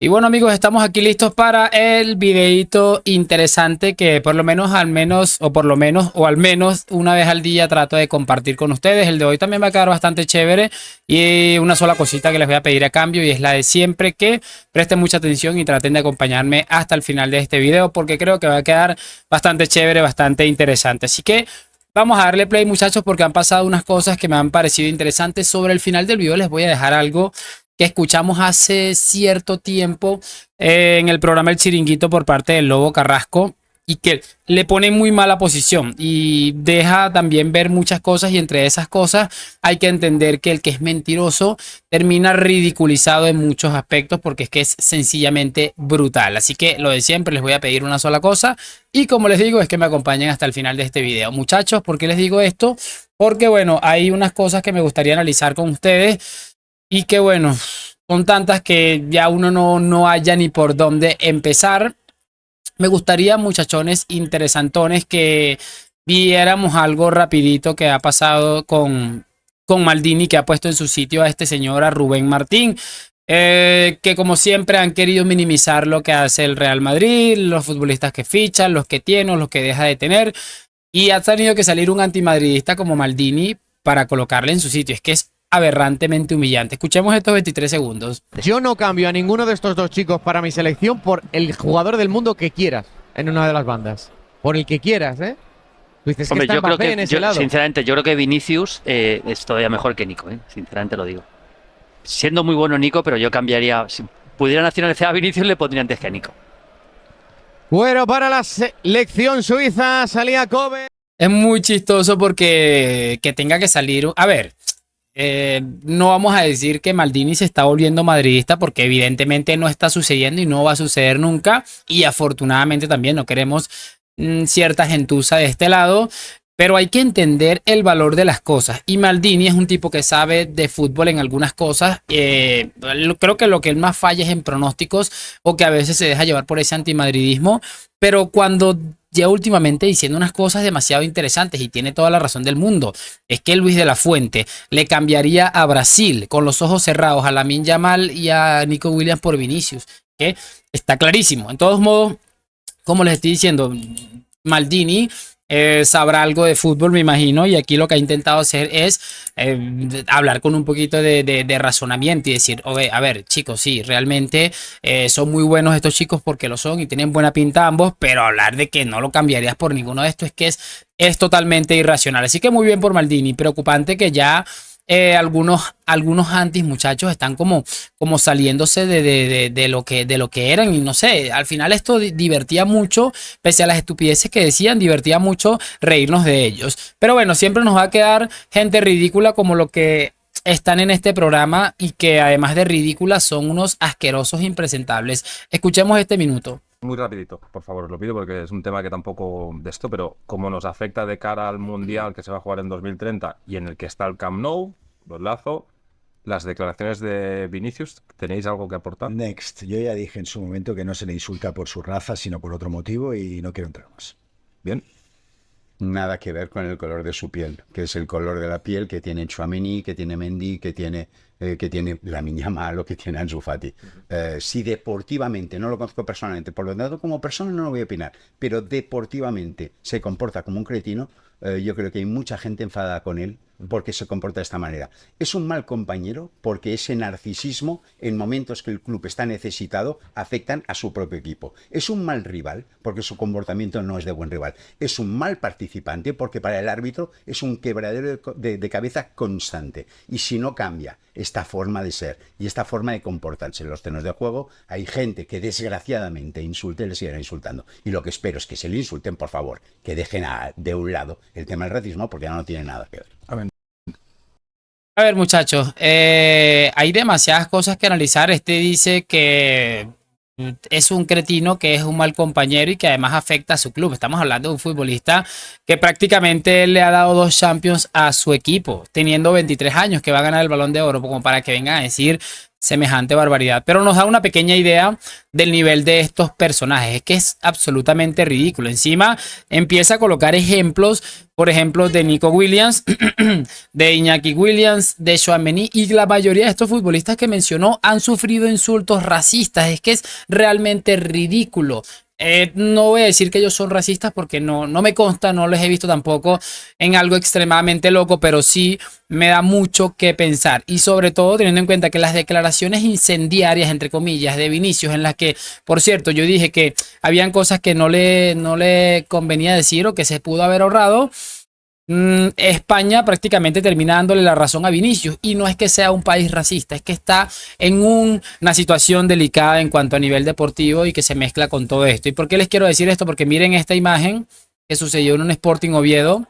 Y bueno amigos, estamos aquí listos para el videito interesante que por lo menos al menos una vez al día trato de compartir con ustedes. El de hoy también va a quedar bastante chévere y una sola cosita que les voy a pedir a cambio y es la de siempre, que presten mucha atención y traten de acompañarme hasta el final de este video porque creo que va a quedar bastante chévere, bastante interesante. Así que vamos a darle play, muchachos, porque han pasado unas cosas que me han parecido interesantes. Sobre el final del video les voy a dejar algo que escuchamos hace cierto tiempo en el programa El Chiringuito por parte del Lobo Carrasco y que le pone muy mala posición y deja también ver muchas cosas, y entre esas cosas hay que entender que el que es mentiroso termina ridiculizado en muchos aspectos porque es que es sencillamente brutal. Así que lo de siempre, les voy a pedir una sola cosa y, como les digo, es que me acompañen hasta el final de este video. Muchachos, ¿por qué les digo esto? Porque bueno, hay unas cosas que me gustaría analizar con ustedes y que bueno, son tantas que ya uno no haya ni por dónde empezar. Me gustaría, muchachones interesantones, que viéramos algo rapidito que ha pasado con Maldini, que ha puesto en su sitio a este señor, a Rubén Martín. Que como siempre han querido minimizar lo que hace el Real Madrid, los futbolistas que fichan, los que tiene, los que deja de tener. Y ha tenido que salir un antimadridista como Maldini para colocarle en su sitio. Es que es aberrantemente humillante. Escuchemos estos 23 segundos. Yo no cambio a ninguno de estos dos chicos para mi selección por el jugador del mundo que quieras en una de las bandas. Por el que quieras, ¿eh? Tú dices, Hombre, que está Mbappé en ese lado. Sinceramente, yo creo que Vinicius es todavía mejor que Nico, ¿eh? Sinceramente lo digo. Siendo muy bueno Nico, pero yo cambiaría. Si pudiera nacionalizar a Vinicius, le pondría antes que a Nico. Bueno, para la selección suiza salía Kobe. Es muy chistoso porque que tenga que salir. A ver, no vamos a decir que Maldini se está volviendo madridista porque evidentemente no está sucediendo y no va a suceder nunca. Y afortunadamente también no queremos cierta gentuza de este lado. Pero hay que entender el valor de las cosas. Y Maldini es un tipo que sabe de fútbol en algunas cosas. Creo que lo que él más falla es en pronósticos, o que a veces se deja llevar por ese antimadridismo. Pero cuando ya últimamente diciendo unas cosas demasiado interesantes, y tiene toda la razón del mundo, es que Luis de la Fuente le cambiaría a Brasil con los ojos cerrados a Lamine Yamal y a Nico Williams por Vinicius. Que está clarísimo. En todos modos, como les estoy diciendo, Maldini sabrá algo de fútbol, me imagino, y aquí lo que ha intentado hacer es hablar con un poquito de razonamiento y decir, oye, a ver, chicos, sí, realmente son muy buenos estos chicos porque lo son y tienen buena pinta ambos, pero hablar de que no lo cambiarías por ninguno de estos es que es totalmente irracional. Así que muy bien por Maldini. Preocupante que ya algunos antis, muchachos, están como saliéndose de lo que eran, y no sé, al final esto divertía mucho, pese a las estupideces que decían, divertía mucho reírnos de ellos. Pero bueno, siempre nos va a quedar gente ridícula como lo que están en este programa, y que además de ridículas son unos asquerosos impresentables. Escuchemos este minuto. Muy rapidito, por favor, os lo pido porque es un tema que tampoco de esto, pero como nos afecta de cara al Mundial que se va a jugar en 2030 y en el que está el Camp Nou, los lazo, las declaraciones de Vinicius, ¿tenéis algo que aportar? Next. Yo ya dije en su momento que no se le insulta por su raza, sino por otro motivo, y no quiero entrar más. Bien. Nada que ver con el color de su piel, que es el color de la piel que tiene Tchouaméni, que tiene Mendy, que tiene Lamine Yamal o que tiene Ansu Fati. Si deportivamente, no lo conozco personalmente, por lo tanto como persona no lo voy a opinar, pero deportivamente se comporta como un cretino, yo creo que hay mucha gente enfadada con él porque se comporta de esta manera. Es un mal compañero porque ese narcisismo, en momentos que el club está necesitado, afectan a su propio equipo. Es un mal rival porque su comportamiento no es de buen rival. Es un mal participante porque para el árbitro es un quebradero de cabeza constante. Y si no cambia esta forma de ser y esta forma de comportarse en los terrenos de juego, hay gente que desgraciadamente insulta y le siguen insultando. Y lo que espero es que se le insulten, por favor, que dejen de un lado el tema del racismo, porque ya no tiene nada que ver. A ver, muchachos, hay demasiadas cosas que analizar. Este dice que es un cretino, que es un mal compañero y que además afecta a su club. Estamos hablando de un futbolista que prácticamente le ha dado 2 Champions a su equipo, teniendo 23 años, que va a ganar el Balón de Oro, como para que vengan a decir semejante barbaridad. Pero nos da una pequeña idea del nivel de estos personajes. Es que es absolutamente ridículo. Encima empieza a colocar ejemplos, por ejemplo, de Nico Williams, de Iñaki Williams, de Tchouaméni, y la mayoría de estos futbolistas que mencionó han sufrido insultos racistas. Es que es realmente ridículo. No voy a decir que ellos son racistas porque no me consta, no les he visto tampoco en algo extremadamente loco, pero sí me da mucho que pensar. Y sobre todo teniendo en cuenta que las declaraciones incendiarias, entre comillas, de Vinicius, en las que, por cierto, yo dije que habían cosas que no le convenía decir o que se pudo haber ahorrado. España prácticamente termina dándole la razón a Vinicius, y no es que sea un país racista, es que está en una situación delicada en cuanto a nivel deportivo y que se mezcla con todo esto. ¿Y por qué les quiero decir esto? Porque miren esta imagen que sucedió en un Sporting Oviedo.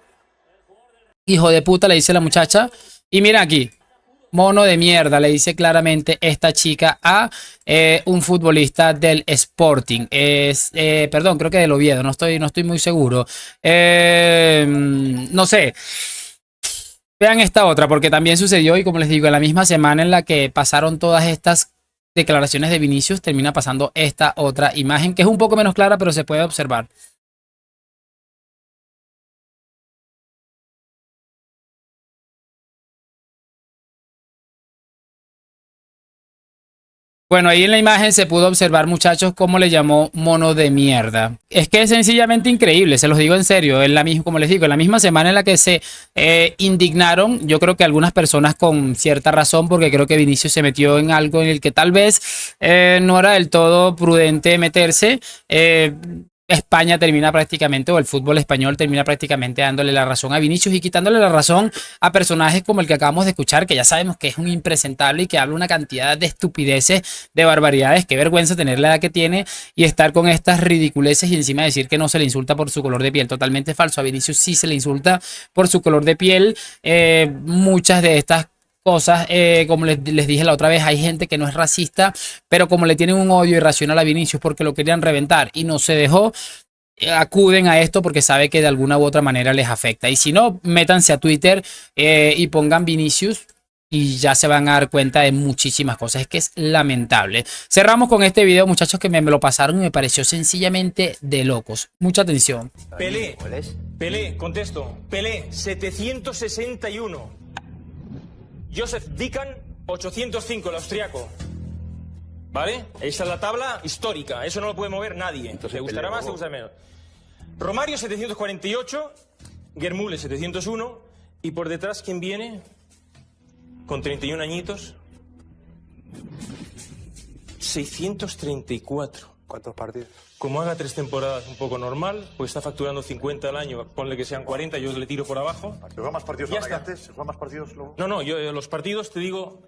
Hijo de puta, le dice la muchacha, y miren aquí, mono de mierda, le dice claramente esta chica a un futbolista del Sporting. Perdón, creo que del Oviedo, no estoy muy seguro. No sé. Vean esta otra, porque también sucedió, y como les digo, en la misma semana en la que pasaron todas estas declaraciones de Vinicius, termina pasando esta otra imagen, que es un poco menos clara, pero se puede observar. Bueno, ahí en la imagen se pudo observar, muchachos, cómo le llamó mono de mierda. Es que es sencillamente increíble, se los digo en serio. En la misma, como les digo, en la misma semana en la que se indignaron, yo creo que algunas personas con cierta razón, porque creo que Vinicius se metió en algo en el que tal vez no era del todo prudente meterse. España termina prácticamente, o el fútbol español termina prácticamente dándole la razón a Vinicius y quitándole la razón a personajes como el que acabamos de escuchar, que ya sabemos que es un impresentable y que habla una cantidad de estupideces, de barbaridades. Qué vergüenza tener la edad que tiene y estar con estas ridiculeces, y encima decir que no se le insulta por su color de piel. Totalmente falso. A Vinicius sí se le insulta por su color de piel. Muchas de estas cosas, como les dije la otra vez, hay gente que no es racista, pero como le tienen un odio irracional a Vinicius porque lo querían reventar y no se dejó, acuden a esto porque sabe que de alguna u otra manera les afecta. Y si no, métanse a Twitter y pongan Vinicius y ya se van a dar cuenta de muchísimas cosas. Es que es lamentable. Cerramos con este video, muchachos, que me lo pasaron y me pareció sencillamente de locos. Mucha atención. Pelé, contesto. Pelé, 761. Joseph Dican, 805, el austriaco. ¿Vale? Esa es la tabla histórica. Eso no lo puede mover nadie. ¿Te gustará más o te gustará menos? Romario, 748. Guermule, 701. Y por detrás, ¿quién viene? Con 31 añitos. 634. ¿Cuántos partidos? Como haga 3 temporadas un poco normal, pues está facturando 50 al año, ponle que sean 40, yo le tiro por abajo. ¿Se juegan más partidos Ya ahora que está. antes? ¿Se juegan más partidos luego? No, yo los partidos te digo.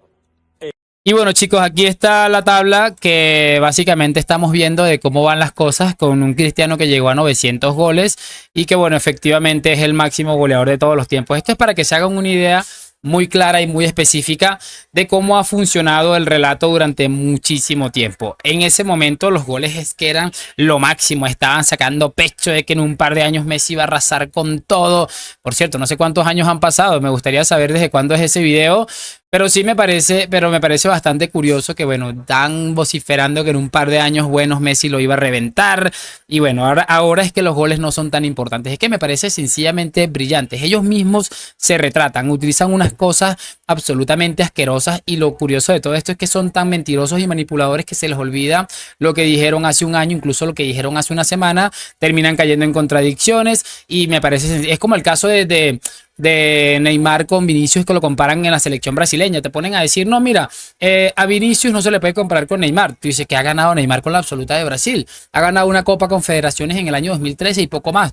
Y bueno, chicos, aquí está la tabla que básicamente estamos viendo de cómo van las cosas con un Cristiano que llegó a 900 goles y que, bueno, efectivamente es el máximo goleador de todos los tiempos. Esto es para que se hagan una idea muy clara y muy específica de cómo ha funcionado el relato durante muchísimo tiempo. En ese momento los goles es que eran lo máximo, estaban sacando pecho de que en un par de años Messi iba a arrasar con todo. Por cierto, no sé cuántos años han pasado, me gustaría saber desde cuándo es ese video, pero sí me parece bastante curioso que, bueno, están vociferando que en un par de años buenos Messi lo iba a reventar. Y bueno, ahora es que los goles no son tan importantes. Es que me parece sencillamente brillantes. Ellos mismos se retratan, utilizan unas cosas absolutamente asquerosas, y lo curioso de todo esto es que son tan mentirosos y manipuladores que se les olvida lo que dijeron hace un año, incluso lo que dijeron hace una semana. Terminan cayendo en contradicciones y me parece, es como el caso de Neymar con Vinicius, que lo comparan en la selección brasileña. Te ponen a decir, no, mira, a Vinicius no se le puede comparar con Neymar. Tú dices que ha ganado Neymar con la absoluta de Brasil, ha ganado una Copa Confederaciones en el año 2013 y poco más.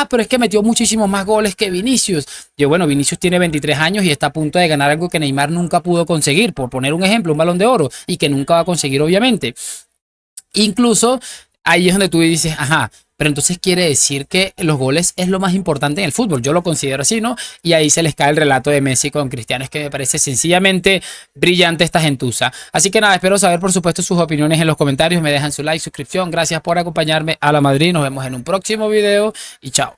Pero es que metió muchísimos más goles que Vinicius. Yo, bueno, Vinicius tiene 23 años y está a punto de ganar algo que Neymar nunca pudo conseguir, por poner un ejemplo, un Balón de Oro, y que nunca va a conseguir, obviamente. Incluso ahí es donde tú dices, ajá, pero entonces quiere decir que los goles es lo más importante en el fútbol. Yo lo considero así, ¿no? Y ahí se les cae el relato de Messi con Cristiano. Es que me parece sencillamente brillante esta gentuza. Así que nada, espero saber, por supuesto, sus opiniones en los comentarios. Me dejan su like, suscripción. Gracias por acompañarme a la Madrid. Nos vemos en un próximo video y chao.